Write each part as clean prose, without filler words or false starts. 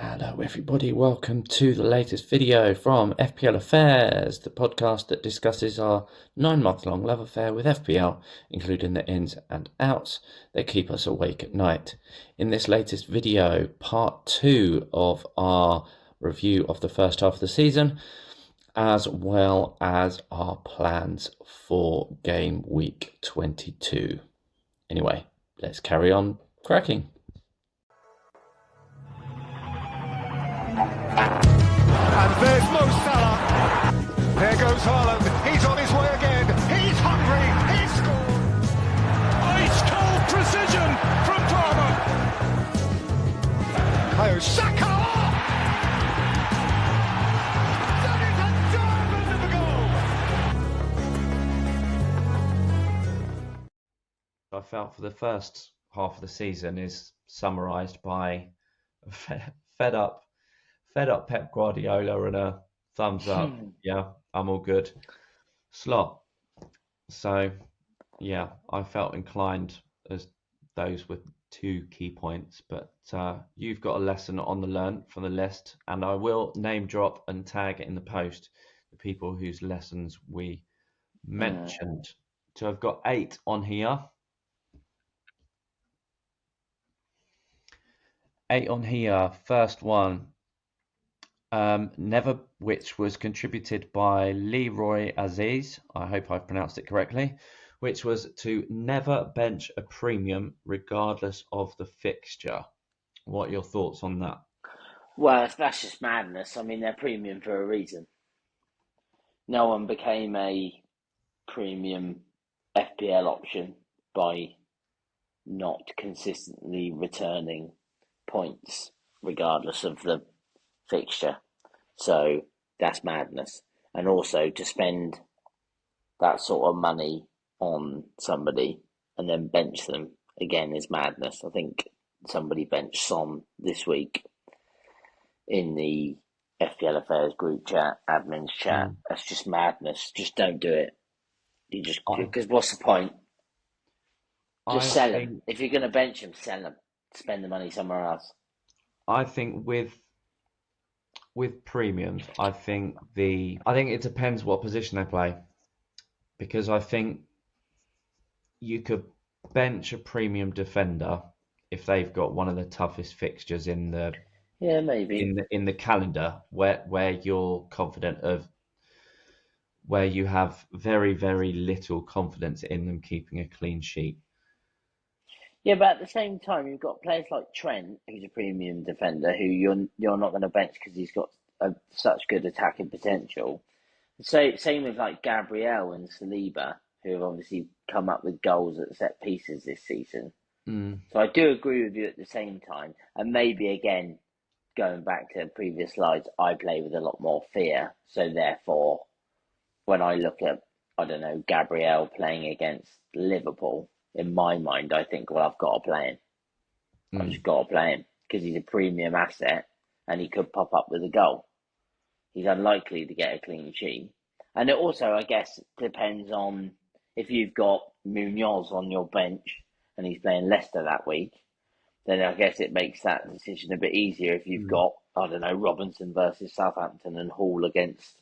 Hello, everybody. Welcome to the latest video from FPL Affairs, the podcast that discusses our 9-month-long love affair with FPL, including the ins and outs that keep us awake at night. In this latest video, part 2 of our review of the first half of the season, as well as our plans for game week 22. Anyway, let's carry on cracking. And there's Mo Salah. There goes Haaland. He's on his way again. He's hungry. He's scored. Ice cold precision from Palmer. Kayo Saka. That is a diamond of a goal. I felt for the first half of the season is summarised by fed up Pep Guardiola and a thumbs up. Yeah, I'm all good. Slot. So, yeah, I felt inclined as those with 2 key points, but you've got a lesson on the learn from the list, and I will name drop and tag in the post the people whose lessons we mentioned. So I've got 8 on here. 8 on here. First one. Never, which was contributed by Leroy Aziz, I hope I've pronounced it correctly, which was to never bench a premium regardless of the fixture. What are your thoughts on that? Well, that's just madness. I mean, they're premium for a reason. No one became a premium FPL option by not consistently returning points regardless of the fixture. So that's madness. And also to spend that sort of money on somebody and then bench them again is madness. I think somebody benched Son this week in the FPL Affairs group chat, admin's chat. That's just madness. Just don't do it. You just, because what's the point? Just sell him. If you're going to bench him, sell him. Spend the money somewhere else. I think with premiums, I think it depends what position they play, because I think you could bench a premium defender if they've got one of the toughest fixtures in the maybe in the calendar, where you're confident of, where you have very, very little confidence in them keeping a clean sheet. Yeah, but at the same time, you've got players like Trent, who's a premium defender, who you're not going to bench because he's got such good attacking potential. So same with like Gabriel and Saliba, who have obviously come up with goals at set pieces this season. So I do agree with you at the same time, and maybe again, going back to previous slides, I play with a lot more fear. So therefore, when I look at, I don't know, Gabriel playing against Liverpool, in my mind, I think, well, I've got to play him. I've just got to play him because he's a premium asset and he could pop up with a goal. He's unlikely to get a clean sheet. And it also, I guess, depends on if you've got Munoz on your bench and he's playing Leicester that week, then I guess it makes that decision a bit easier. If you've got, I don't know, Robinson versus Southampton and Hall against,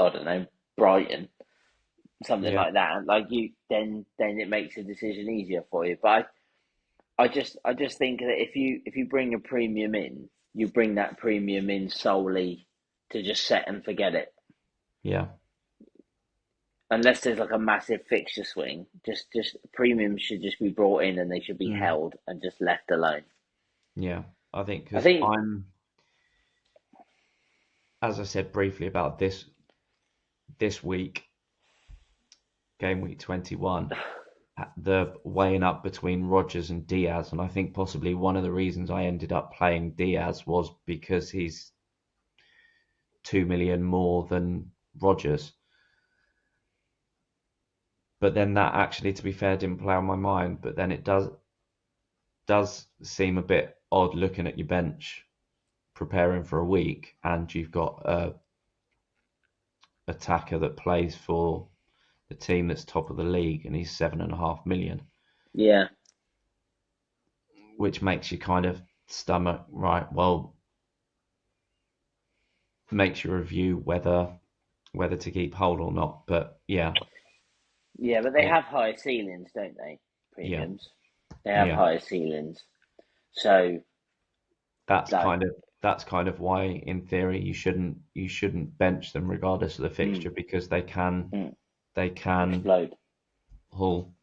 I don't know, Brighton, something like that, like then it makes the decision easier for you. But I just think that if you bring a premium in, you bring that premium in solely to just set and forget it. Yeah. Unless there's like a massive fixture swing, just premiums should just be brought in and they should be held and just left alone. Yeah, I think I'm, as I said briefly about this week, game week 21, the weighing up between Rodgers and Diaz, and I think possibly one of the reasons I ended up playing Diaz was because he's 2 million more than Rodgers. But then that actually, to be fair, didn't play on my mind. But then it does seem a bit odd looking at your bench, preparing for a week, and you've got a attacker that plays for the team that's top of the league, and he's 7.5 million. Yeah. Which makes you kind of stomach, right, well, makes you review whether to keep hold or not. But yeah, Yeah, but I they think have higher ceilings, don't they? yeah, Premiums. They have yeah. higher ceilings. So, That's like, kind of why, in theory, you shouldn't bench them regardless of the mm, fixture because mm, they can explode. haul.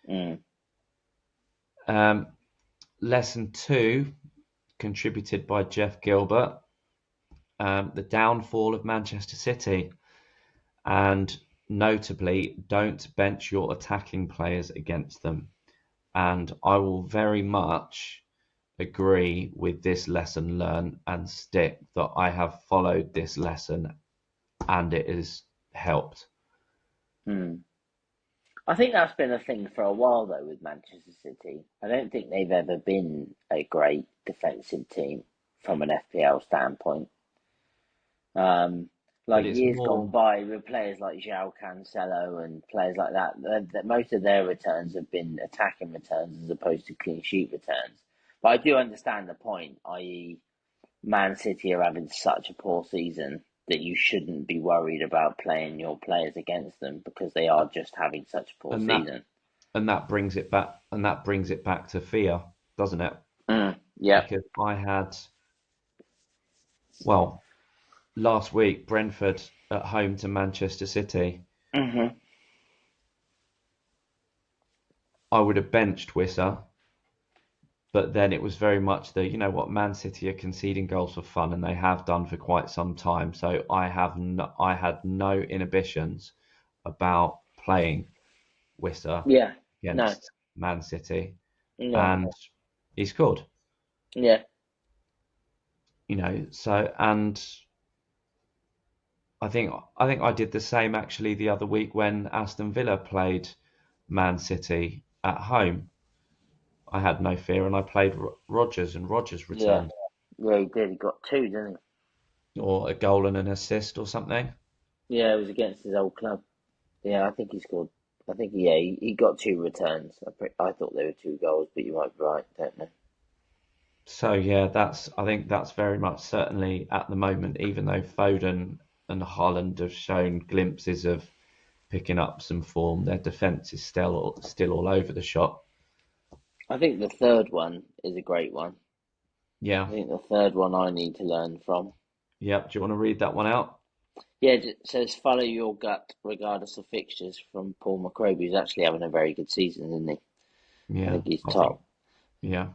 Mm. Um, Lesson two, contributed by Jeff Gilbert, the downfall of Manchester City, and notably, don't bench your attacking players against them. And I will very much agree with this lesson learned and stick that I have followed this lesson and it has helped. Mm. I think that's been a thing for a while, though, with Manchester City. I don't think they've ever been a great defensive team from an FPL standpoint. Um, But like it's years gone more, by with players like João Cancelo and players like that, most of their returns have been attacking returns as opposed to clean sheet returns. But I do understand the point, i.e., Man City are having such a poor season that you shouldn't be worried about playing your players against them because they are just having such a poor and season. that brings it back to fear, doesn't it? Yeah. Because well, last week Brentford at home to Manchester City, Hmm. I would have benched Wissa, but then it was very much you know what, Man City are conceding goals for fun, and they have done for quite some time. So I had no inhibitions about playing Wissa Yeah. No. against Man City, No. and he scored. Yeah. You know, so and I think I did the same actually the other week when Aston Villa played Man City at home. I had no fear, and I played Rodgers, and Rodgers Yeah. returned Yeah, he did. He got two, didn't or a goal and an assist or something. he? Yeah, it was against his old club. Yeah, I think he scored. I think yeah, he got two returns. I thought they were two goals, but you might be right. Don't know. So yeah, I think that's very much certainly at the moment, even though Foden and Haaland have shown glimpses of picking up some form, their defence is still all over the shop. I think the third one is a great one. Yeah, I think the third one I need to learn from. yeah. Do you want to read that one out? Yeah, it says follow your gut regardless of fixtures from Paul McCroby, who's actually having a very good season, isn't he? I Yeah, think he's I think top. yeah,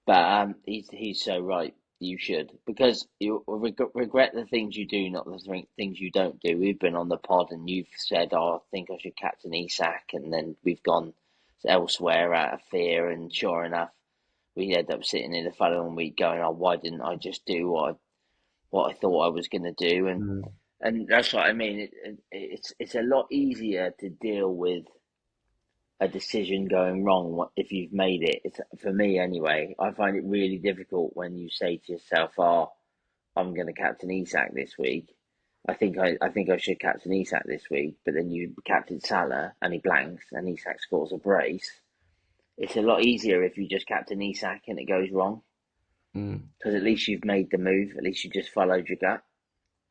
But he's so right. You should because you regret the things you do, not the things you don't do. We've been on the pod and you've said, "Oh, I think I should captain Isak," and then we've gone elsewhere out of fear. And sure enough, we end up sitting in the following week going, "Oh, why didn't I just do what I thought I was going to do?" mm, And that's what I mean. It's a lot easier to deal with a decision going wrong if you've made it. It's for me anyway. I find it really difficult when you say to yourself, "Oh, I'm going to captain Isak this week. I think I should captain Isak this week." But then you captain Salah and he blanks and Isak scores a brace. It's a lot easier if you just captain Isak and it goes wrong mm, because at least you've made the move. At least you just followed your gut.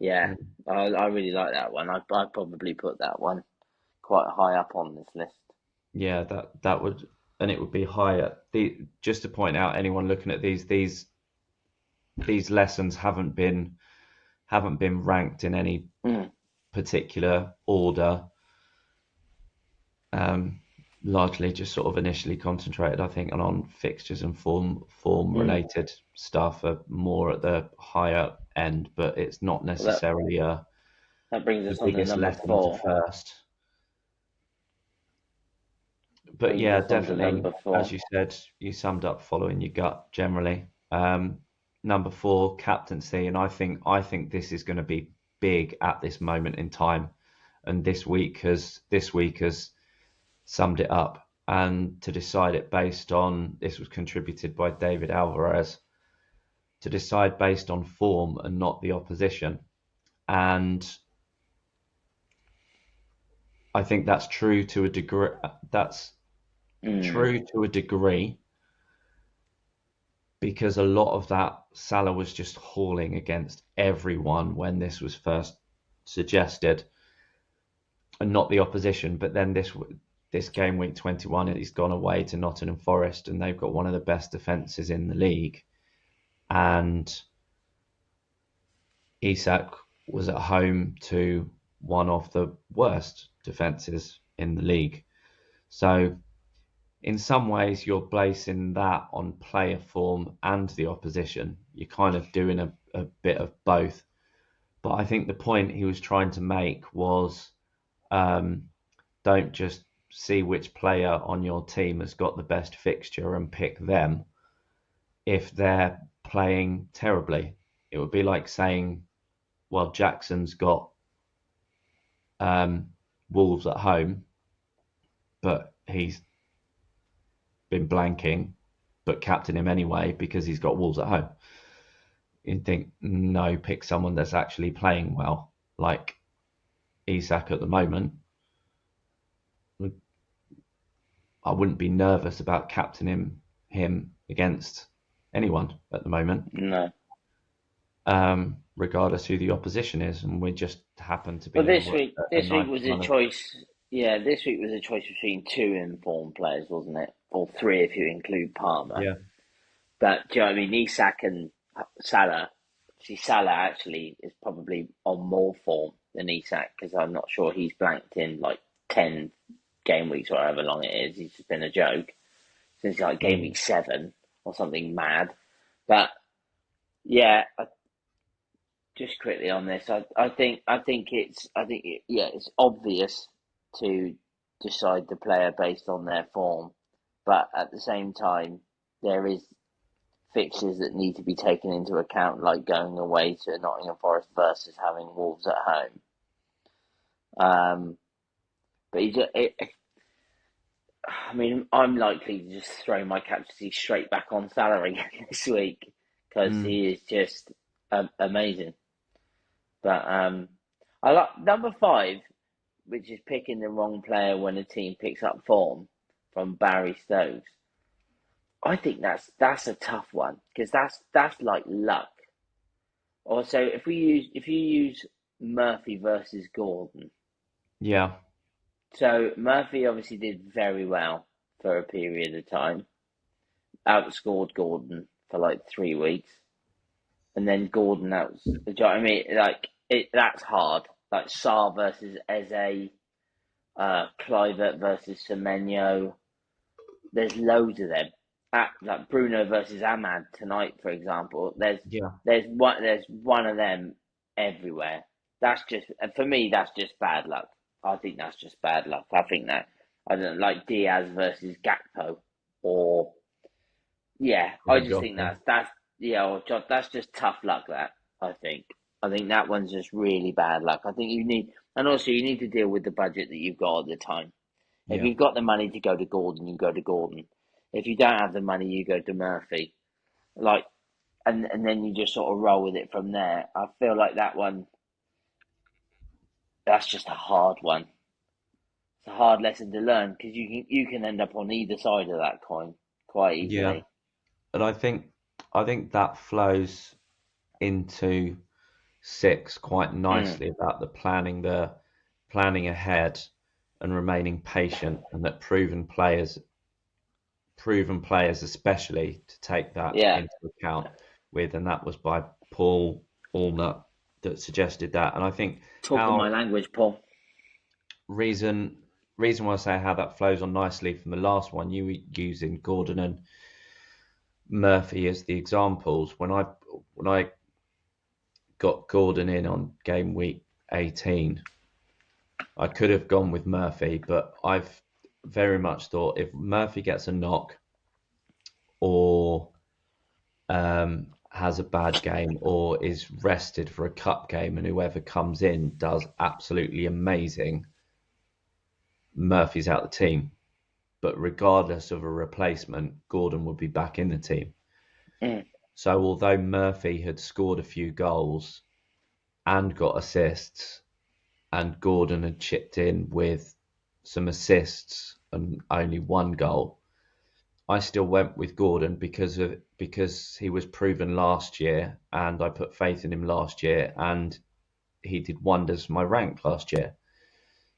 Yeah, mm. I really like that one. I probably put that one quite high up on this list. Yeah, that would, and it would be higher. Just to point out, anyone looking at these lessons haven't been ranked in any Mm, particular order. Um, Largely just sort of initially concentrated, I think, on fixtures and form mm. related stuff are more at the higher end, but it's not Well, necessarily that brings the us on to biggest number lesson to four. first. But Brings yeah, us on to definitely, number as four. you said, you summed up following your gut generally. Number four, captaincy, and I think this is going to be big at this moment in time, and this week has summed it up. And to decide it based on this was contributed by David Alvarez to decide based on form and not the opposition, and I think that's true to a degree. That's Mm, true to a degree. because a lot of that Salah was just hauling against everyone when this was first suggested, and not the opposition. But then this game week 21, he's gone away to Nottingham Forest, and they've got one of the best defences in the league. And Isak was at home to one of the worst defences in the league. So in some ways, you're basing that on player form and the opposition. You're kind of doing a bit of both. But I think the point he was trying to make was don't just see which player on your team has got the best fixture and pick them if they're playing terribly. It would be like saying, well, Jackson's got Wolves at home, but he's been blanking, but captain him anyway because he's got Wolves at home. You'd think, no, pick someone that's actually playing well, like Isak at the moment. I wouldn't be nervous about captaining him against anyone at the moment. No. Regardless who the opposition is, and we just happen to be. Well, this week was a choice. Yeah, this week was a choice between two informed players, wasn't it? Or three if you include Palmer. Yeah. But do you know what I mean? Isak and Salah. See, Salah actually is probably on more form than Isak because I'm not sure he's blanked in like 10 game weeks or however long it is. He's just been a joke since like game week 7 or something mad. But yeah, just quickly on this, I think it's obvious to decide the player based on their form, but at the same time, there is fixtures that need to be taken into account, like going away to Nottingham Forest versus having Wolves at home. But I mean, I'm likely to just throw my captaincy straight back on salary this week because he is just amazing. But I like number 5, which is picking the wrong player when a team picks up form, from Barry Stokes. I think that's a tough one because that's like luck. Also, if you use Murphy versus Gordon, Yeah. so Murphy obviously did very well for a period of time, outscored Gordon for like 3 weeks, and then Gordon do you know what I mean? Like that's hard. Like Sarr versus Eze, Kluivert versus Semenyo. There's loads of them. Like Bruno versus Ahmad tonight, for example. There's one of them everywhere. That's just, for me, that's just bad luck. I think that's just bad luck. I think that I don't like Diaz versus Gakpo, or I just think that's just tough luck. That I think that one's just really bad luck. I think you need to deal with the budget that you've got at the time. If you've got the money to go to Gordon, you go to Gordon. If you don't have the money, you go to Murphy. And then you just sort of roll with it from there. I feel like that one, that's just a hard one. It's a hard lesson to learn because you can end up on either side of that coin quite easily. Yeah, and I think that flows into 6 quite nicely about the planning ahead and remaining patient, and that proven players especially to take that into account with, and that was by Paul Allnut that suggested that. And I think talking my language, Paul. Reason why I say how that flows on nicely from the last one, you were using Gordon and Murphy as the examples. When I got Gordon in on game week 18, I could have gone with Murphy, but I've very much thought if Murphy gets a knock or has a bad game or is rested for a cup game and whoever comes in does absolutely amazing, Murphy's out the team. But regardless of a replacement, Gordon would be back in the team. So although Murphy had scored a few goals and got assists, and Gordon had chipped in with some assists and only 1 goal, I still went with Gordon because he was proven last year, and I put faith in him last year, and he did wonders for my rank last year.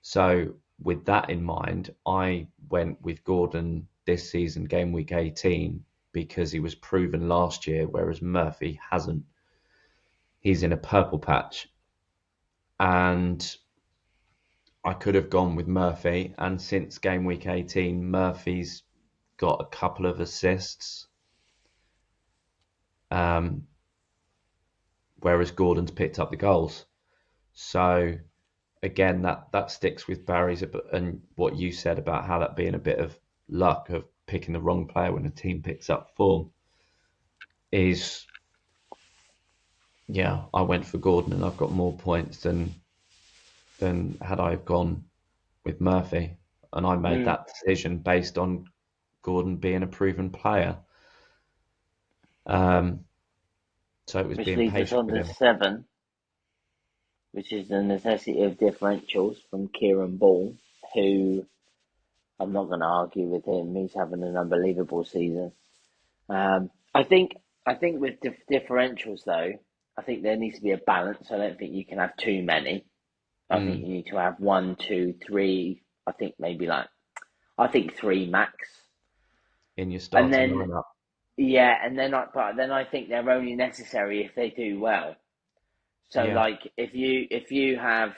So with that in mind, I went with Gordon this season, game week 18, because he was proven last year, whereas Murphy hasn't. He's in a purple patch, and I could have gone with Murphy. And since game week 18, Murphy's got a couple of assists, um, whereas Gordon's picked up the goals. So again, that sticks with Barry's and what you said about how that being a bit of luck of picking the wrong player when a team picks up form is, yeah, I went for Gordon and I've got more points than had I gone with Murphy. And I made Mm. that decision based on Gordon being a proven player. So it was Which being leads us patient on with to him. 7, which is the necessity of differentials from Kieran Ball, who I'm not going to argue with him. He's having an unbelievable season. I think with differentials though, I think there needs to be a balance. I don't think you can have too many. I think you need to have 1, 2, 3. I think maybe I think 3 max. In your And starting then lineup. yeah, and then I think they're only necessary if they do well. So Yeah. like if you have,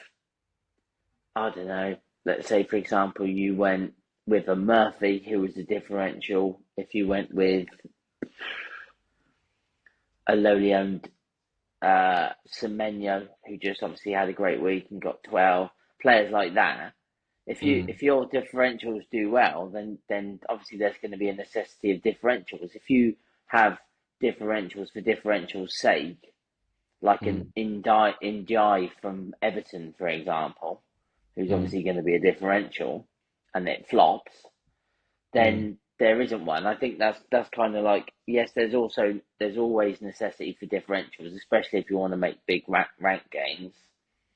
I don't know, let's say for example you went with a Murphy who was a differential. If you went with a lowly owned Semenyo, who just obviously had a great week and got 12 players like that. If your differentials do well, then obviously there's going to be a necessity of differentials. If you have differentials for differentials' sake, like an Mm. Ndiaye from Everton, for example, who's Mm. obviously going to be a differential, and it flops, Mm. then there isn't one. I think that's kind of like, yes, there's always necessity for differentials, especially if you want to make big rank gains.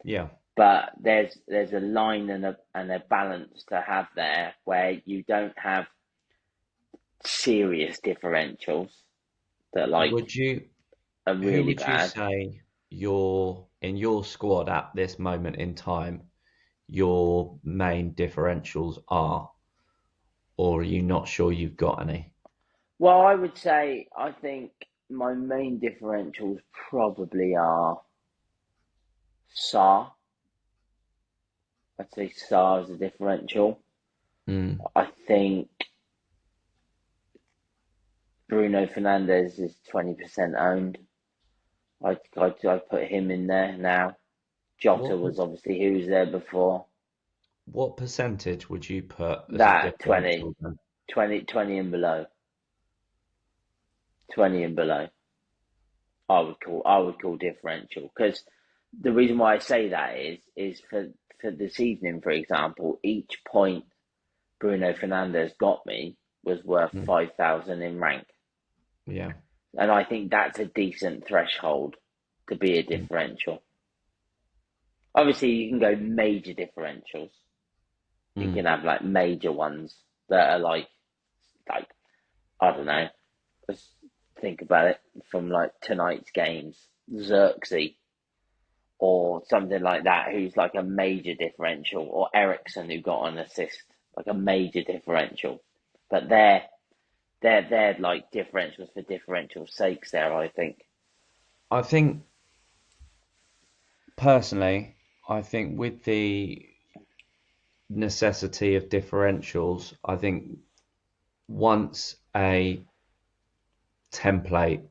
Yeah. But there's a line and a balance to have there where you don't have serious differentials that Would you are Who really would you bad. say in your squad at this moment in time, your main differentials are, or are you not sure you've got any? Well, I would say I think my main differentials probably are Sa. I'd say Sa is a differential. Mm. I think Bruno Fernandes is 20% owned. I'd put him in there now. Jota What was obviously he was there before. what percentage would you put as a That 20, differential then? 20 and below. 20 and below. I would call differential because the reason why I say that is for this evening, for example, each point Bruno Fernandes got me was worth Mm. 5,000 in rank, Yeah. and I think that's a decent threshold to be a Mm. differential. Obviously, you can go major differentials. You Mm. can have like major ones that are like I don't know. Let's think about it from like tonight's games, Xerxes or something like that, who's like a major differential, or Ericsson who got an assist, like a major differential. But they're like differentials for differential sakes. There, I think. I think personally, I think with the necessity of differentials, I think once a template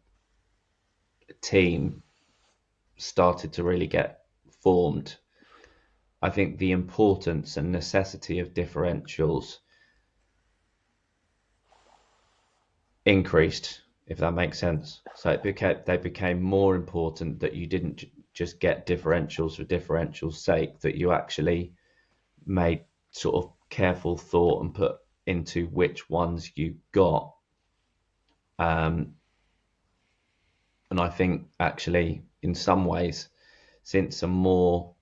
team started to really get formed, I think the importance and necessity of differentials increased, if that makes sense. So they became more important that you didn't just get differentials for differentials' sake, that you actually made sort of careful thought and put into which ones you got. And I think actually, in some ways, since a more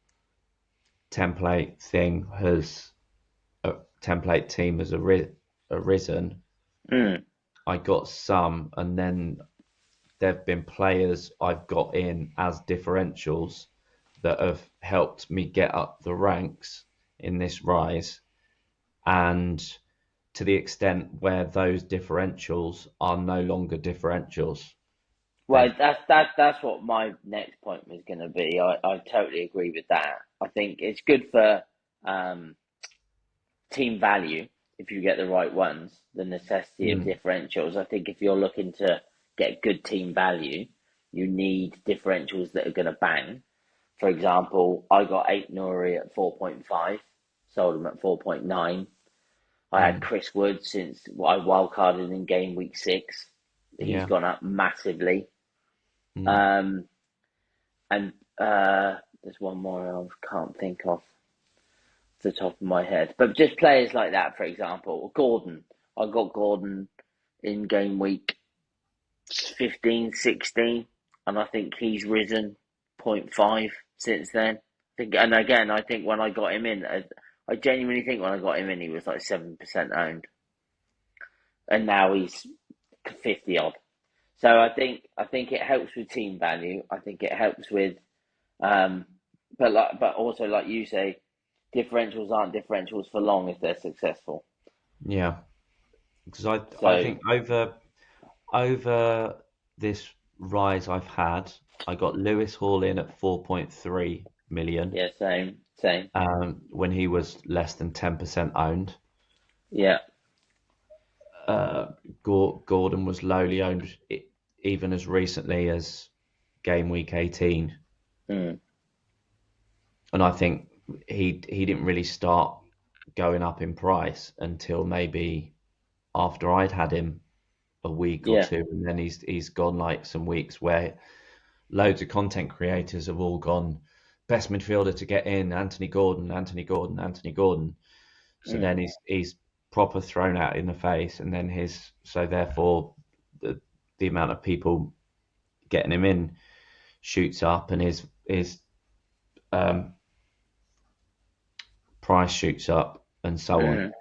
template thing has a template team has arisen, Mm. I got some, and then there've been players I've got in as differentials that have helped me get up the ranks in this rise, and to the extent where those differentials are no longer differentials. Well, that's what my next point was going to be. I totally agree with that. I think it's good for team value if you get the right ones. The necessity of Mm, differentials. I think if you're looking to get good team value, you need differentials that are going to bang. For example, I got 8 Nuri at 4.5, sold him at 4.9. I had mm, Chris Wood since I wildcarded in game week 6. He's yeah. gone up massively. Mm, Um, and there's one more I can't think of the top of my head. But just players like that, for example, Gordon. I got Gordon in game week 15, 16, and I think he's risen zero point 0.5 since then. And again, I think when I got him in, I genuinely think when I got him in, he was like 7% owned, and now he's 50 odd. So I think it helps with team value. I think it helps with, but also like you say, differentials aren't differentials for long if they're successful. yeah. Because I So think over this rise I've had, I got Lewis Hall in at 4.3 million, yeah, same. when he was less than 10% owned. Yeah, Gordon was lowly owned even as recently as game week 18, mm, and I think he didn't really start going up in price until maybe after I'd had him a week or yeah, two, and then he's gone like some weeks where loads of content creators have all gone best midfielder to get in, Anthony Gordon, Anthony Gordon, Anthony Gordon. So mm, then he's proper thrown out in the face, and then therefore the amount of people getting him in shoots up, and his um, price shoots up, and so on. mm,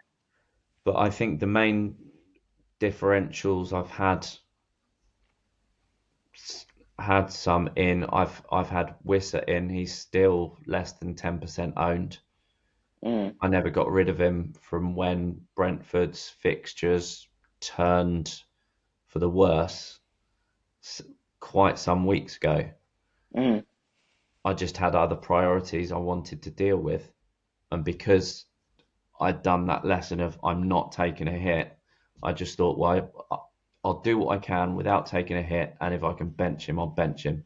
But I think the main differentials I've had some in. I've had Wissa in. He's still less than 10% owned. mm, I never got rid of him from when Brentford's fixtures turned for the worse quite some weeks ago. mm, I just had other priorities I wanted to deal with, and because I'd done that lesson of I'm not taking a hit, I just thought, well, I'll do what I can without taking a hit, and if I can bench him, I'll bench him.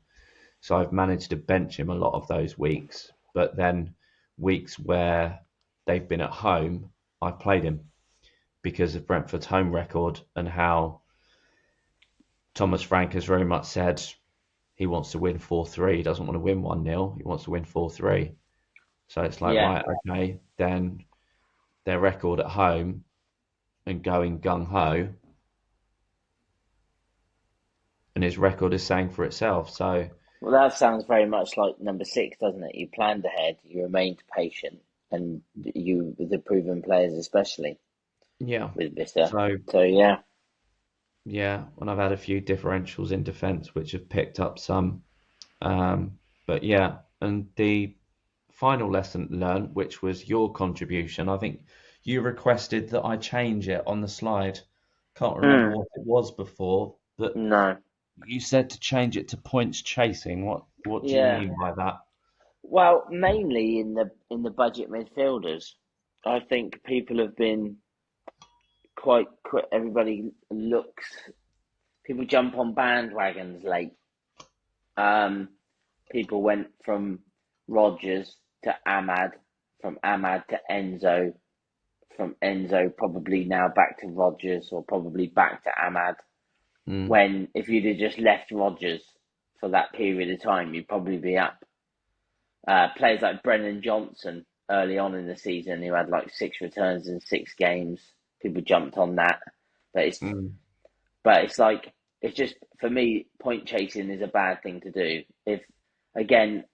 So I've managed to bench him a lot of those weeks, but then weeks where they've been at home, I've played him because of Brentford's home record and how Thomas Frank has very much said he wants to win 4-3. He doesn't want to win 1-0. He wants to win 4-3. So it's like, yeah. right, okay, then their record at home and going gung ho, and his record is saying for itself. So Well, that sounds very much like number 6, doesn't it? You planned ahead, you remained patient, and you with the proven players, especially yeah, with Vista. so So yeah, yeah, and I've had a few differentials in defence which have picked up some. But yeah, and the final lesson learned, which was your contribution, I think you requested that I change it on the slide. Can't remember mm, what it was before, but no, you said to change it to points chasing. What do you yeah. mean by that? Well, mainly in the budget midfielders, I think people have been quite quick. Everybody looks. People jump on bandwagons late. Um, People went from Rodgers to Ahmad, from Ahmad to Enzo, from Enzo probably now back to Rodgers or probably back to Ahmad. Mm, When if you'd have just left Rodgers for that period of time, you'd probably be up. Players like Brennan Johnson early on in the season, who had like 6 returns in 6 games, people jumped on that. But mm, it's like it's just for me, point chasing is a bad thing to do. If again,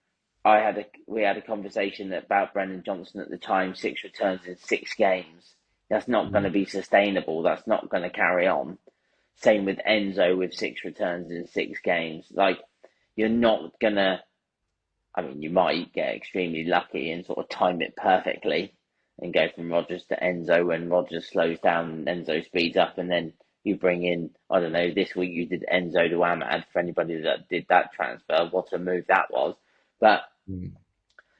we had a conversation about Brennan Johnson at the time, 6 returns in 6 games. That's not going to mm, be sustainable. That's not going to carry on. Same with Enzo with 6 returns in 6 games. Like, you're not gonna. I mean, you might get extremely lucky and sort of time it perfectly and go from Rodgers to Enzo when Rodgers slows down and Enzo speeds up, and then you bring in, I don't know, this week you did Enzo to Ahmad. For anybody that did that transfer, what a move that was. But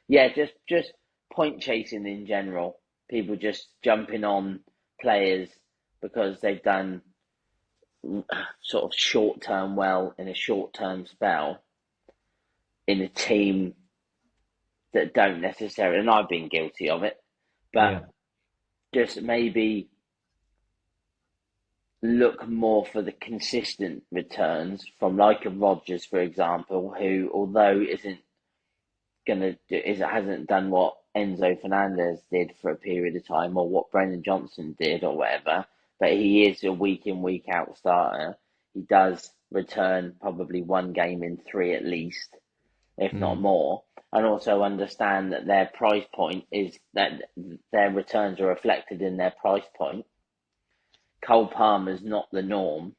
yeah, just point chasing in general. People just jumping on players because they've done sort of short term well in a short term spell in a team that don't necessarily, and I've been guilty of it, but Yeah. just maybe look more for the consistent returns from like a Rodgers, for example, who, although hasn't done what Enzo Fernandez did for a period of time, or what Brendan Johnson did, or whatever, but he is a week in, week out starter. He does return probably 1 game in 3 at least, if not more, and also understand that their price point is that their returns are reflected in their price point. Cole Palmer's not the norm.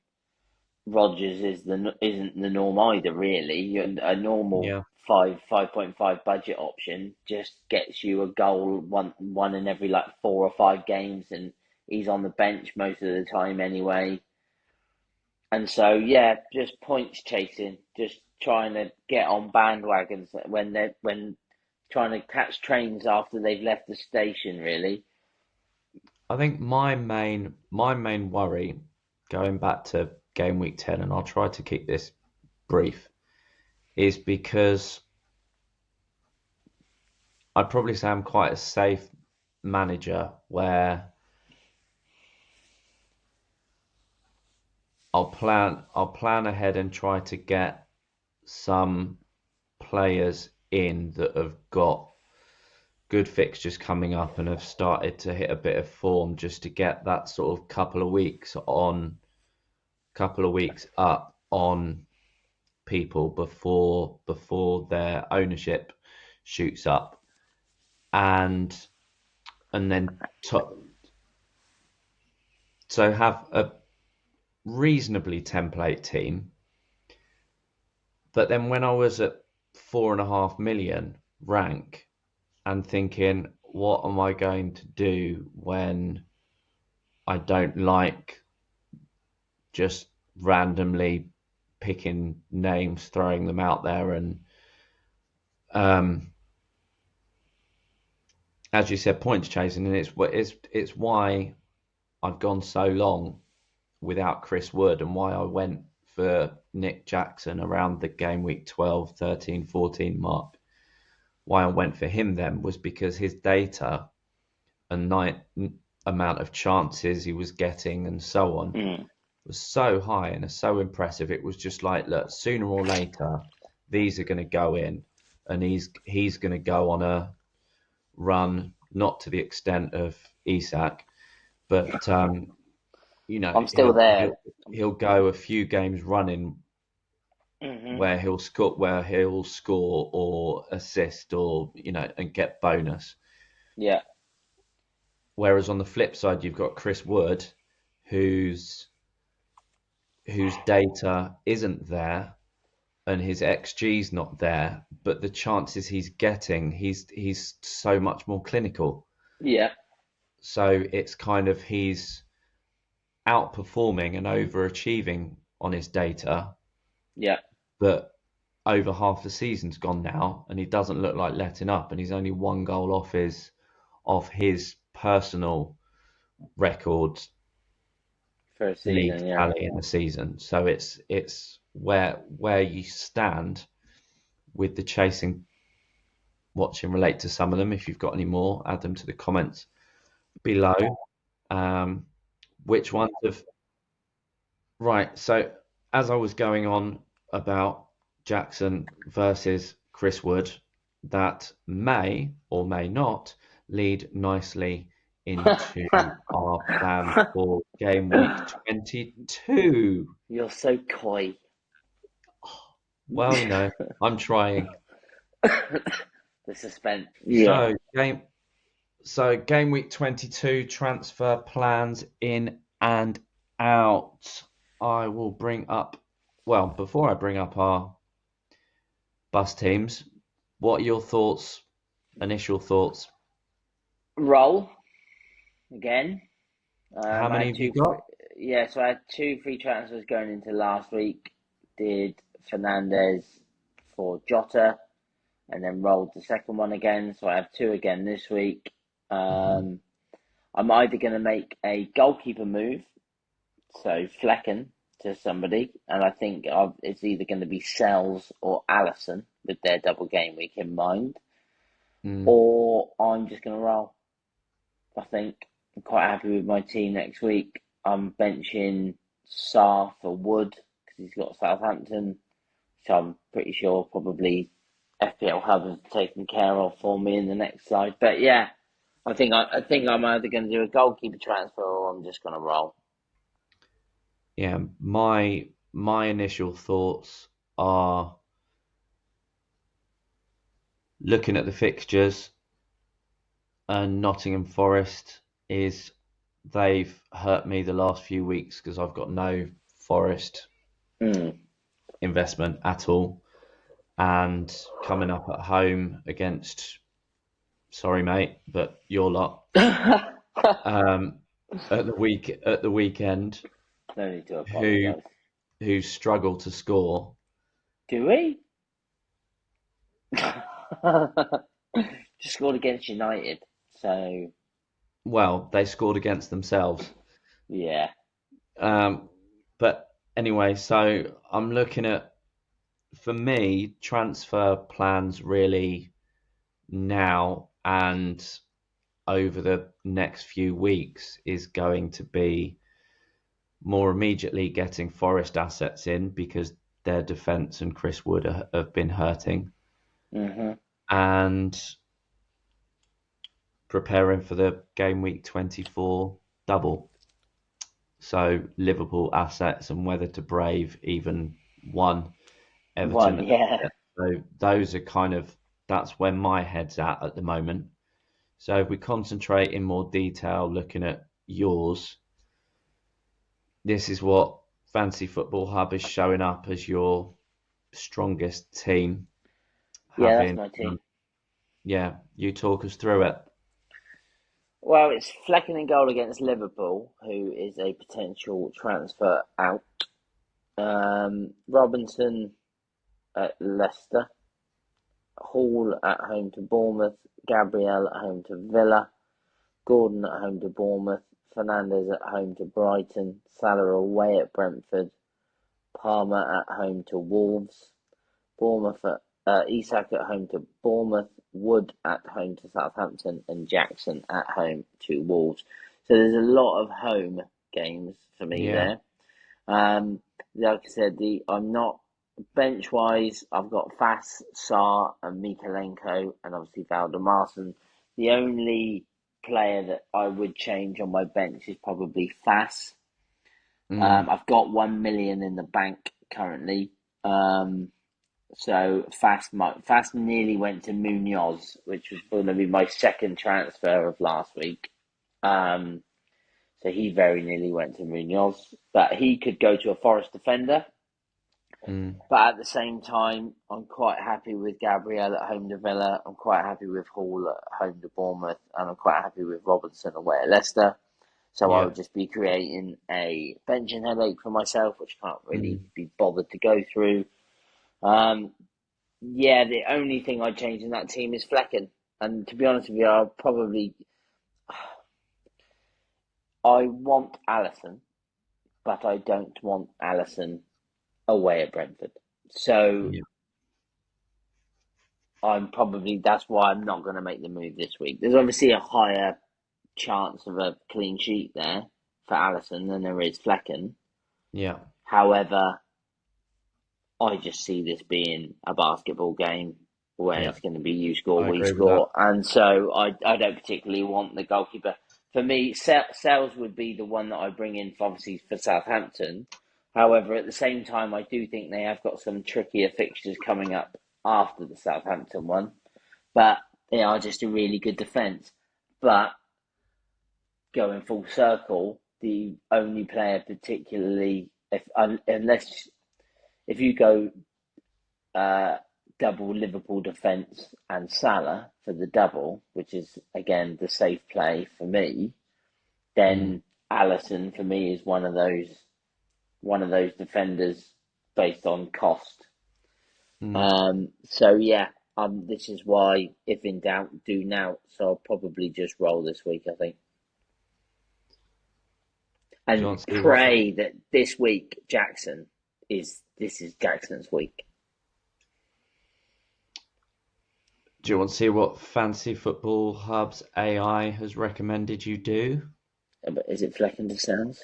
Rodgers isn't the norm either, really. A normal Yeah. 5.5 budget option just gets you a goal one in every like 4 or 5 games, and he's on the bench most of the time anyway. And so yeah, just points chasing, just trying to get on bandwagons when trying to catch trains after they've left the station, really. I think my main worry, going back to game week 10, and I'll try to keep this brief, is because I'd probably say I'm quite a safe manager where I'll plan ahead and try to get some players in that have got good fixtures coming up and have started to hit a bit of form, just to get that sort of couple of weeks up on people before their ownership shoots up, and then so have a reasonably template team. But then when I was at 4.5 million rank and thinking, what am I going to do when I don't like just randomly picking names, throwing them out there, and as you said, points chasing, and it's why I've gone so long without Chris Wood, and why I went for Nick Jackson around the game week 12, 13, 14 mark. Why I went for him then was because his data and amount of chances he was getting and so on was so high and so impressive. It was just like, look, sooner or later, these are going to go in, and he's going to go on a run, not to the extent of Isak, but I'm still there. he'll go a few games running where he'll score or assist, or and get bonus. Yeah. Whereas on the flip side, you've got Chris Wood, whose data isn't there and his XG's not there, but the chances he's getting, he's so much more clinical. Yeah. So it's kind of he's outperforming and overachieving on his data. Yeah. But over half the season's gone now, and he doesn't look like letting up, and he's only 1 goal off his personal record For a league season, yeah. tally in the season. So it's where you stand with the chasing. Watching relate to some of them. If you've got any more, add them to the comments below. Which ones have? Right. So as I was going on about Jackson versus Chris Wood, that may or may not lead nicely into our plan for game week 22. You're so coy. Well, I'm trying. The suspense. Yeah. So game week 22 transfer plans in and out. I will bring up. Well, before I bring up our bus teams, what are your thoughts? Initial thoughts? Roll again. How I many had have you two. got? Yeah, so I had two free transfers going into last week. Did Fernandez for Jota, and then rolled the second one again. So I have two again this week. Mhm. I'm either going to make a goalkeeper move, so Flecken to somebody, and I think it's either going to be Sells or Allison with their double game week in mind, Mm. or I'm just going to roll. I think I'm quite happy with my team next week. I'm benching Sarr for Wood because he's got Southampton, so I'm pretty sure probably FPL Hub has taken care of for me in the next slide. But yeah, I think I'm either going to do a goalkeeper transfer or I'm just going to roll. Yeah, my initial thoughts are looking at the fixtures, and Nottingham Forest is they've hurt me the last few weeks because I've got no Forest Mm. investment at all, and coming up at home against, sorry mate, but your lot, um, at the weekend, No need to who apologise. who struggle to score. Do we? Just scored against United, so Well, they scored against themselves. yeah. Um, but anyway, so I'm looking at, for me, transfer plans really now and over the next few weeks is going to be more immediately getting Forest assets in because their defence and Chris Wood have been hurting, Mhm. and preparing for the game week 24 double. So Liverpool assets and whether to brave even one One, Everton. yeah. So those are kind of, that's where my head's at the moment. So if we concentrate in more detail, looking at yours, this is what Fantasy Football Hub is showing up as your strongest team. Yeah, that's Having, my team. yeah, you talk us through it. Well, it's Flecken in goal against Liverpool, who is a potential transfer out. Robinson at Leicester. Hall at home to Bournemouth. Gabriel at home to Villa. Gordon at home to Bournemouth. Fernandez at home to Brighton. Salah away at Brentford. Palmer at home to Wolves. Bournemouth Isak at home to Bournemouth, Wood at home to Southampton, and Jackson at home to Wolves. So there's a lot of home games for me Yeah, there. Like I said, I'm not bench wise. I've got Fass, Saar, and Mikalenko, and obviously Valdemarson. The only player that I would change on my bench is probably Fass. mm, I've got 1 million in the bank currently. So Fast nearly went to Munoz, which was going to be my second transfer of last week. Um, so he very nearly went to Munoz, but he could go to a Forest defender. mm, But at the same time, I'm quite happy with Gabriel at home to Villa. I'm quite happy with Hall at home to Bournemouth, and I'm quite happy with Robinson away at Leicester. So I yeah, would just be creating a benching headache for myself, which I can't really mm, be bothered to go through. Um, Yeah, the only thing I'd change in that team is Flecken. And to be honest with you, I want Allison, but I don't want Allison away at Brentford. So yeah, that's why I'm not going to make the move this week. There's obviously a higher chance of a clean sheet there for Allison than there is Flecken. yeah, However, I just see this being a basketball game where yeah. it's going to be you score, I we agree with that. score, and so I don't particularly want the goalkeeper. For me, Sales would be the one that I bring in for obviously for Southampton. However, at the same time, I do think they have got some trickier fixtures coming up after the Southampton one, but they are just a really good defence. But going full circle, the only player particularly Unless if you go uh, double Liverpool defence and Salah for the double, which is again the safe play for me, Mm. then Allison for me is one of those defenders based on cost. Mm. So yeah, this is why if in doubt, do now. So I'll probably just roll this week, I think, Do you and want to see what? pray that this week this is Jackson's week. Do you want to see what Fantasy Football Hub's AI has recommended you do? But is it Fleck and DeSands?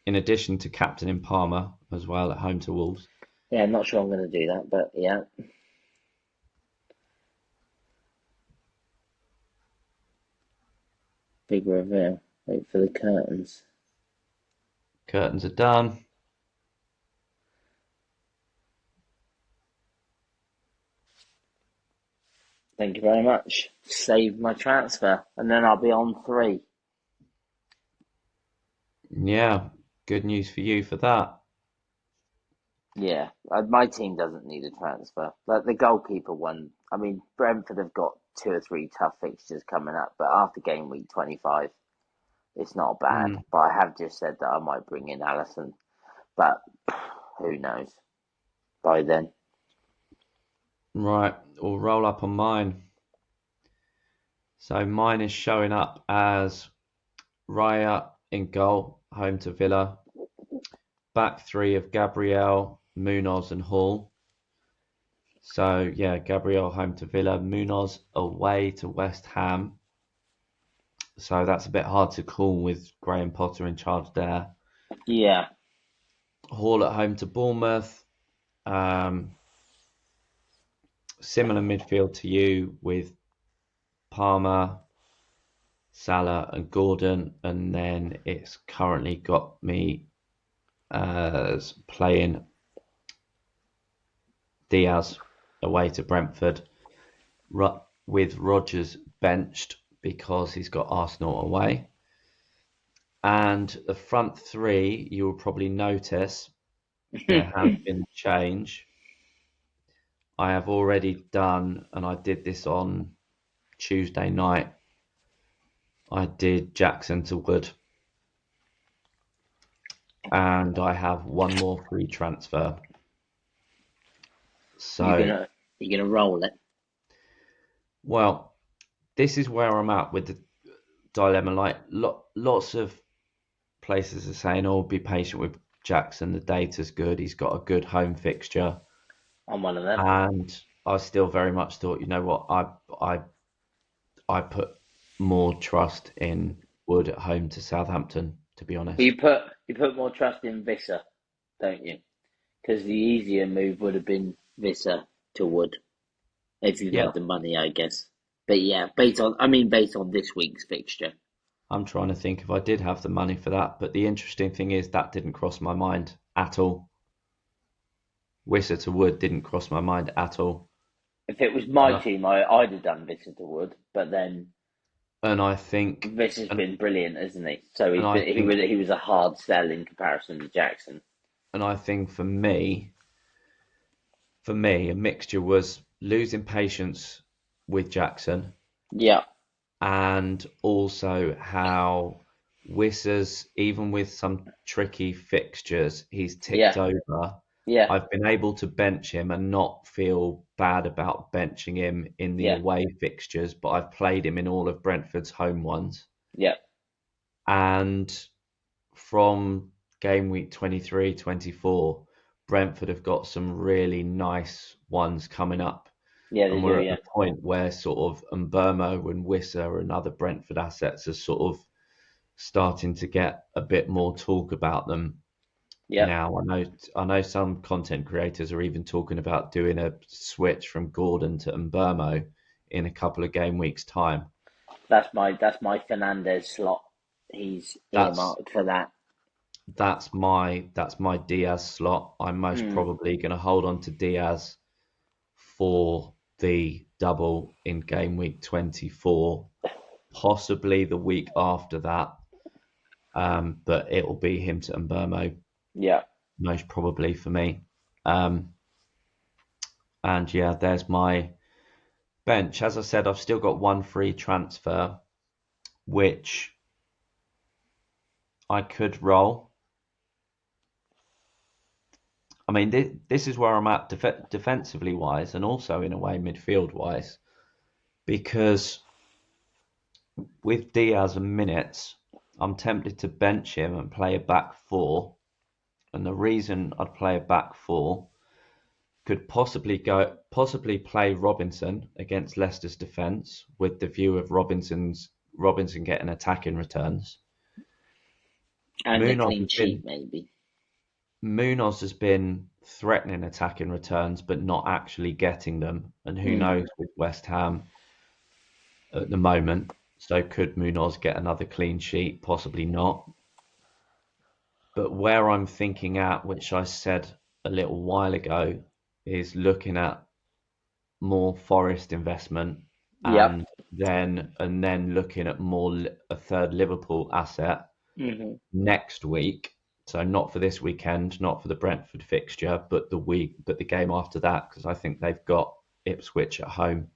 In addition to captaining Palmer as well at home to Wolves. Yeah, I'm not sure I'm going to do that, but yeah. Big reveal. Wait for the curtains. Curtains are done. Thank you very much. Save my transfer, and then I'll be on 3. Yeah, good news for you for that. Yeah, my team doesn't need a transfer. Like the goalkeeper one, I mean, Brentford have got 2 or 3 tough fixtures coming up, but after game week 25, it's not bad. Mm. But I have just said that I might bring in Allison, but who knows by then. Right, we'll roll up on mine. So mine is showing up as Raya in goal, home to Villa. Back 3 of Gabriel, Munoz and Hall. So yeah, Gabriel home to Villa, Munoz away to West Ham. So that's a bit hard to call with Graham Potter in charge there. Yeah. Hall at home to Bournemouth. Similar midfield to you with Palmer, Salah and Gordon, and then it's currently got me as playing Diaz away to Brentford with Rodgers benched because he's got Arsenal away. And the front 3, you will probably notice there has been a change. I have already done, and I did this on Tuesday night, I did Jackson to Wood. And I have one more free transfer. So you're gonna roll it. Well, this is where I'm at with the dilemma. Like lots of places are saying, "Oh, be patient with Jackson. The data's good. He's got a good home fixture." I'm one of them. And I still very much thought, you know what, I put more trust in Wood at home to Southampton, to be honest. You put more trust in Visser, don't you? Because the easier move would have been Visser to Wood, if you Yeah, had the money, I guess. But yeah, based on this week's fixture. I'm trying to think if I did have the money for that, but the interesting thing is that didn't cross my mind at all. Wisser to Wood didn't cross my mind at all. If it was my And team, I'd have done Visser to Wood, but then I think, Visser's and, been brilliant, isn't he? So and I think, he was a hard sell in comparison to Jackson. and I think for me, a mixture was losing patience with Jackson, Yeah, and also how Wisser's, even with some tricky fixtures, he's ticked yeah, over. yeah, I've been able to bench him and not feel bad about benching him in the yeah, away fixtures, but I've played him in all of Brentford's home ones. yeah, And from game week 23, 24, Brentford have got some really nice ones coming up. yeah. They And do, we're at yeah, the point where sort of Mbermo and Wisser and other Brentford assets are sort of starting to get a bit more talk about them yeah. now. I know some content creators are even talking about doing a switch from Gordon to Mbermo in a couple of game weeks' time. That's my Fernandez slot. He's That's earmarked for that. that's my Diaz slot. I'm most probably going to hold on to Diaz for the double in game week 24, possibly the week after that. But it will be him to Mbermo. Yeah. most probably for me. Um, and yeah, there's my bench. As I said, I've still got one free transfer, which I could roll. I mean, this is where I'm at defensively wise, and also in a way midfield wise, because with Diaz and minutes, I'm tempted to bench him and play a back four. And the reason I'd play a back four could possibly play Robinson against Leicester's defence with the view of Robinson getting attacking returns. And a clean sheet, maybe. Munoz has been threatening attacking returns, but not actually getting them. And who knows with West Ham at the moment. So could Munoz get another clean sheet? Possibly not. But where I'm thinking at, which I said a little while ago, is looking at more Forest investment and then looking at a third Liverpool asset next week. So not for this weekend, not for the Brentford fixture, but the game after that, because I think they've got Ipswich at home,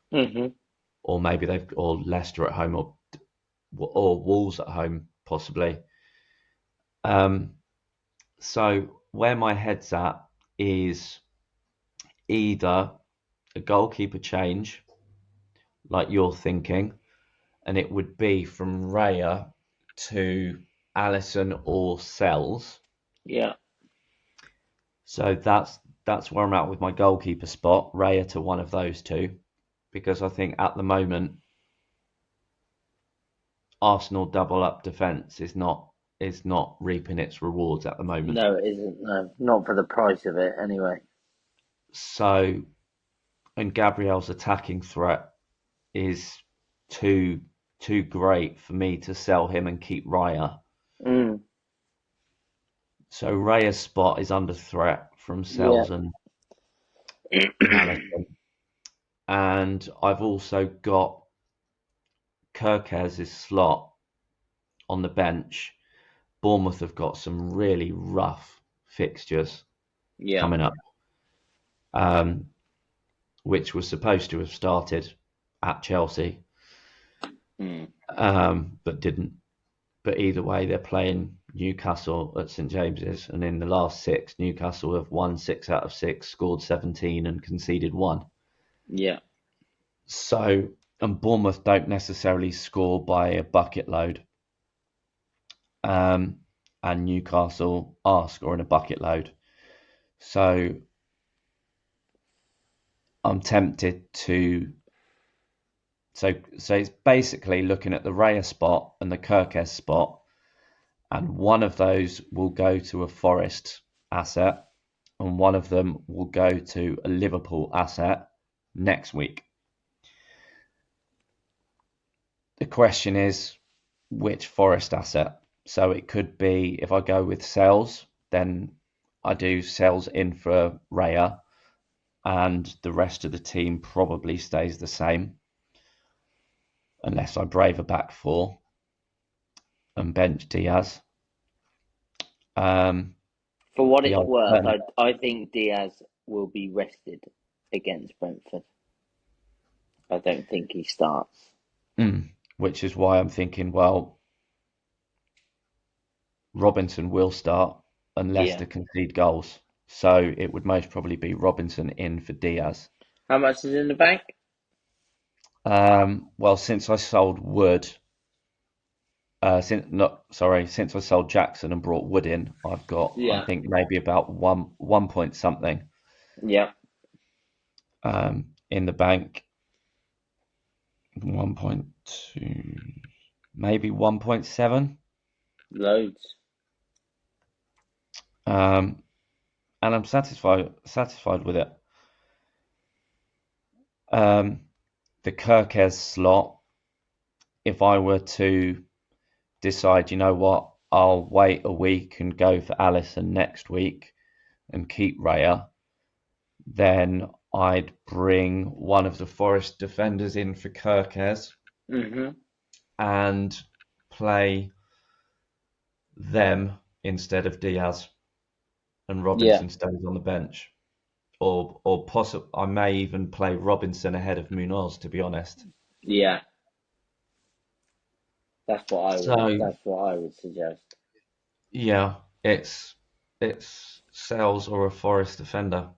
or maybe or Leicester at home, or Wolves at home, possibly. So where my head's at is either a goalkeeper change, like you're thinking, and it would be from Raya to Allison or Sells. Yeah. So that's where I'm at with my goalkeeper spot, Raya to one of those two, because I think at the moment Arsenal double up defence is not reaping its rewards at the moment. No, it isn't. No, not for the price of it, anyway. So, and Gabriel's attacking threat is too great for me to sell him and keep Raya. So Raya's spot is under threat from Sells and Allison. And I've also got Kirkez's slot on the bench. Bournemouth have got some really rough fixtures coming up, which was supposed to have started at Chelsea, but didn't. But either way, they're playing Newcastle at St James's, and in the last 6, Newcastle have won 6 out of 6, scored 17 and conceded 1. Yeah. So, and Bournemouth don't necessarily score by a bucket load. And Newcastle are scoring a bucket load. So I'm tempted to... So it's basically looking at the Raya spot and the Kirkez spot, and one of those will go to a Forest asset, and one of them will go to a Liverpool asset next week. The question is, which Forest asset? So it could be, if I go with Sells, then I do Sells in for Raya, and the rest of the team probably stays the same, unless I brave a back four and bench Diaz. For what it's worth, I think Diaz will be rested against Brentford. I don't think he starts. Which is why I'm thinking, well, Robinson will start and Leicester concede goals. So it would most probably be Robinson in for Diaz. How much is in the bank? Well, since I sold Wood, since I sold Jackson and brought Wood in, I've got I think maybe about one point something. Yeah. In the bank, 1.2, maybe 1.7. Loads. And I'm satisfied with it. The Kirkez slot, if I were to decide, you know what, I'll wait a week and go for Allison next week and keep Raya, then I'd bring one of the Forest defenders in for Kirkez and play them instead of Diaz. and Yeah, Robinson stays on the bench. Or possibly I may even play Robinson ahead of Munoz, to be honest. yeah. That's what I would. So That's what I would suggest. yeah, it's Sales or a Forest defender.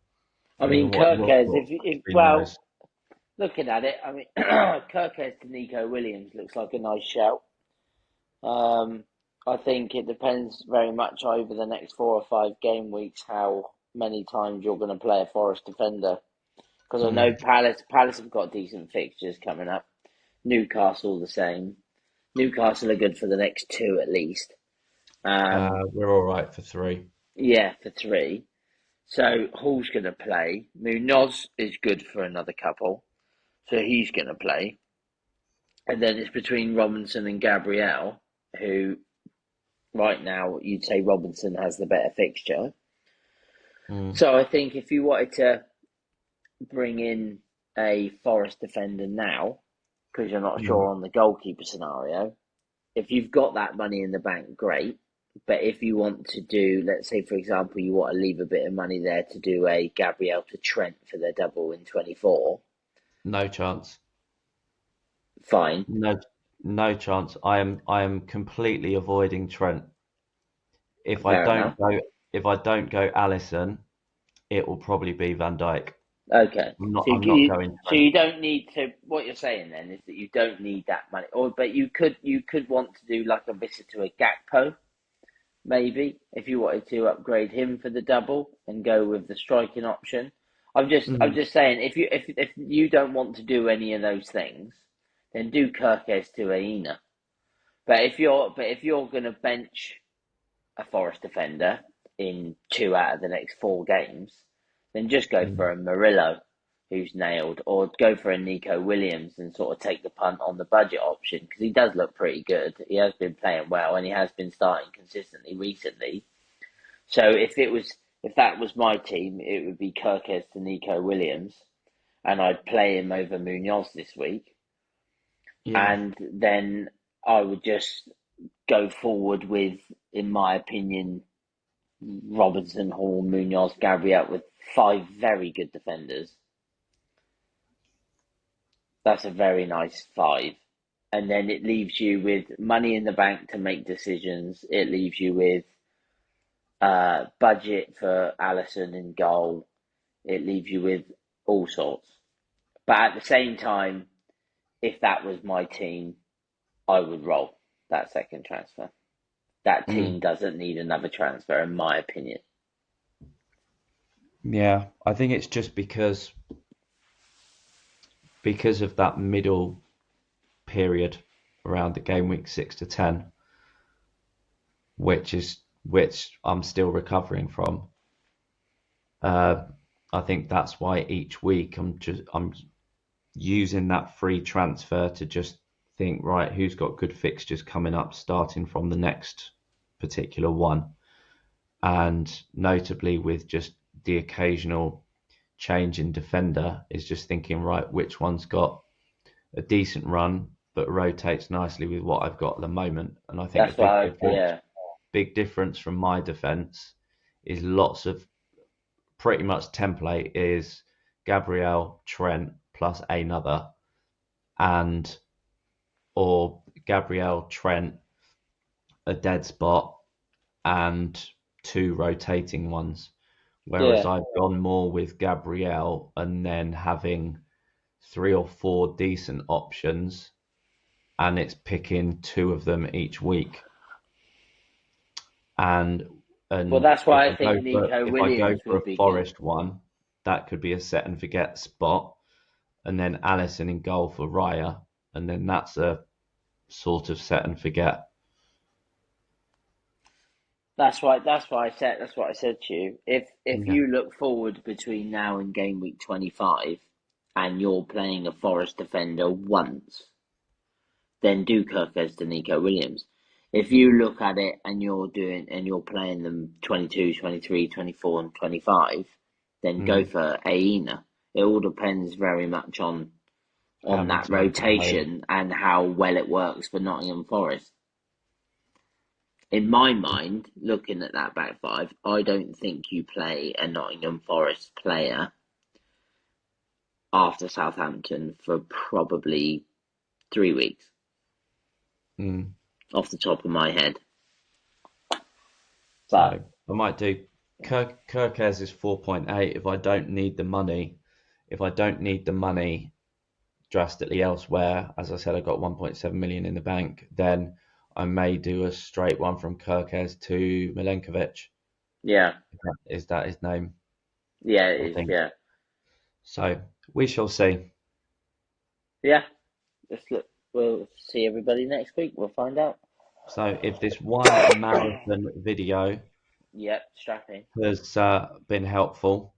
I I mean, mean, Kirkez. If been well, nice. looking at it, I mean, Kirkez to Nico Williams looks like a nice shout. Um, I think it depends very much over the next 4 or 5 game weeks how many times you're going to play a Forest defender. Because I know Mm. Palace have got decent fixtures coming up. Newcastle the same. Newcastle are good for the next 2 at least. We're all right for 3. Yeah, for 3. So Hall's going to play. Munoz is good for another couple, so he's going to play. And then it's between Robinson and Gabriel, who right now you'd say Robinson has the better fixture. Mm. So I think if you wanted to bring in a Forest defender now, because you're not Mm. sure on the goalkeeper scenario, if you've got that money in the bank, great. But if you want to do, let's say, for example, you want to leave a bit of money there to do a Gabriel to Trent for their double in 24, No chance. fine. No, no chance. I am completely avoiding Trent. If I Fair don't enough. go, if I don't go Allison, it will probably be Van Dijk. Okay. I'm not. So I'm not you, going so Trent. you don't need to. What you're saying then is that you don't need that money, or but you could want to do like a visit to a Gakpo, maybe if you wanted to upgrade him for the double and go with the striking option. I'm Mm. just saying if you don't want to do any of those things, then do Kirkes to Aina. But if you're gonna bench a Forest defender in 2 out of the next 4 games, then just go Mm. for a Murillo who's nailed, or go for a Nico Williams and sort of take the punt on the budget option because he does look pretty good. He has been playing well and he has been starting consistently recently. So if that was my team, it would be Kirkes to Nico Williams, and I'd play him over Munoz this week, Yeah. and then I would just go forward with, in my opinion, Robinson, Hall, Munoz, Gabriel with 5 very good defenders. That's a very nice 5. And then it leaves you with money in the bank to make decisions. It leaves you with budget for Allison in goal. It leaves you with all sorts. But at the same time, if that was my team, I would roll that second transfer. That team Mm. doesn't need another transfer, in my opinion. Yeah. I think it's just because of that middle period around the game week 6 to 10, which I'm still recovering from. Uh, I think that's why each week I'm using that free transfer to just think, right, who's got good fixtures coming up, starting from the next particular one, and notably with just the occasional change in defender, is just thinking, right, which one's got a decent run but rotates nicely with what I've got at the moment. And I think a That's why, yeah, big difference from my defence is lots of pretty much template is Gabriel, Trent plus another, and or Gabriel, Trent, a dead spot, and 2 rotating ones. Whereas yeah. I've gone more with Gabriel and then having 3 or 4 decent options, and it's picking 2 of them each week. And Well, and that's why I think Nico if I go Williams for would a be good. Forest one, that could be a set and forget spot, and then Allison in goal for Raya, and then that's a sort of set and forget. That's what I said to you. If Yeah. you look forward between now and game week 25, and you're playing a Forest defender once, then do Kirkes to Nico Williams. If you look at it and you're playing them 22, 23, 24, and 25, then go Mm. for Aina. It all depends very much on How many that times you play? rotation and how well it works for Nottingham Forest. in my mind, looking at that back five, I don't think you play a Nottingham Forest player after Southampton for probably 3 weeks, off the top of my head. So I might do Kirkes is 4.8 if I don't need the money. If I don't need the money drastically elsewhere, as I said, I got 1.7 million in the bank, then I may do a straight one from Kirkes to Milenkovic. Yeah. Is that his name? Yeah, I it is. think. Yeah. So we shall see. Yeah. We'll see everybody next week. We'll find out. So if this one marathon video Strapping. has been helpful,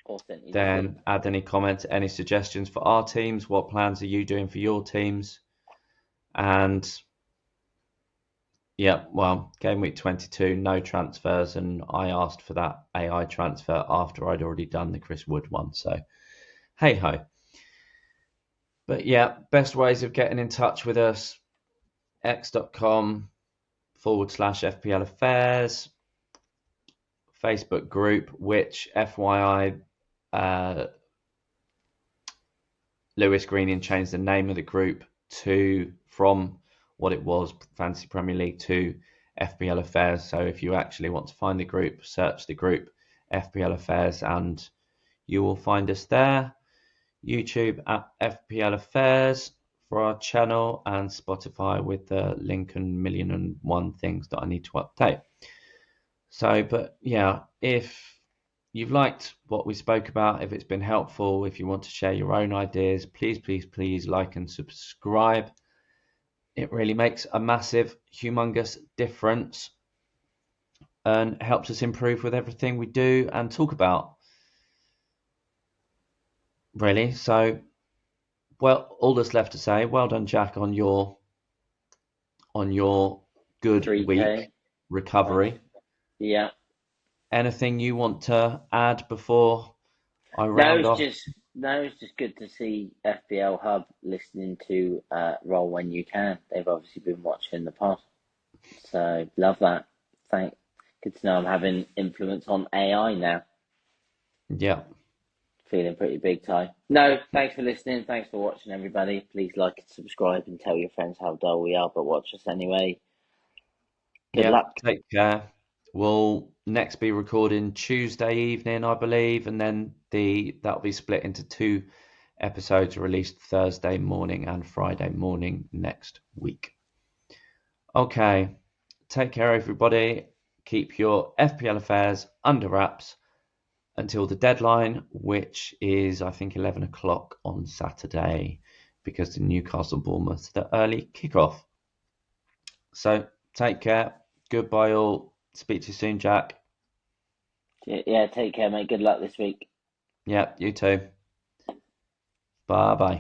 Authentic. then add any comments, any suggestions for our teams. What plans are you doing for your teams? And yeah, well, game week 22, no transfers, and I asked for that AI transfer after I'd already done the Chris Wood one. So hey ho. But yeah, best ways of getting in touch with us: x.com/FPL affairs, Facebook group, which FYI, Lewis Greening changed the name of the group from what it was, Fantasy Premier League, to FPL Affairs. So if you actually want to find the group, search the group FPL Affairs and you will find us there. YouTube at FPL Affairs for our channel, and Spotify with the link and 1,000,001 things that I need to update. So, but yeah, if you've liked what we spoke about, if it's been helpful, if you want to share your own ideas, please like and subscribe. It really makes a massive, humongous difference and helps us improve with everything we do and talk about. Really. So, well, all that's left to say, well done, Jack, on your good 3K. week recovery. Yeah. Anything you want to add before I round off? It's just good to see FBL Hub listening to Roll When You Can. They've obviously been watching the pod, so love that. Good to know I'm having influence on AI now. Yeah. Feeling pretty big time. No, thanks for listening. Thanks for watching, everybody. Please like and subscribe and tell your friends how dull we are, but watch us anyway. Good luck. Take care. We'll next be recording Tuesday evening, I believe, and then that'll be split into 2 episodes released Thursday morning and Friday morning next week. Okay. Take care, everybody. Keep your FPL affairs under wraps until the deadline, which is, I think, 11 o'clock on Saturday, because the Newcastle Bournemouth, the early kickoff. So take care. Goodbye, all. Speak to you soon, Jack. Yeah, take care, mate. Good luck this week. Yeah, you too. Bye-bye.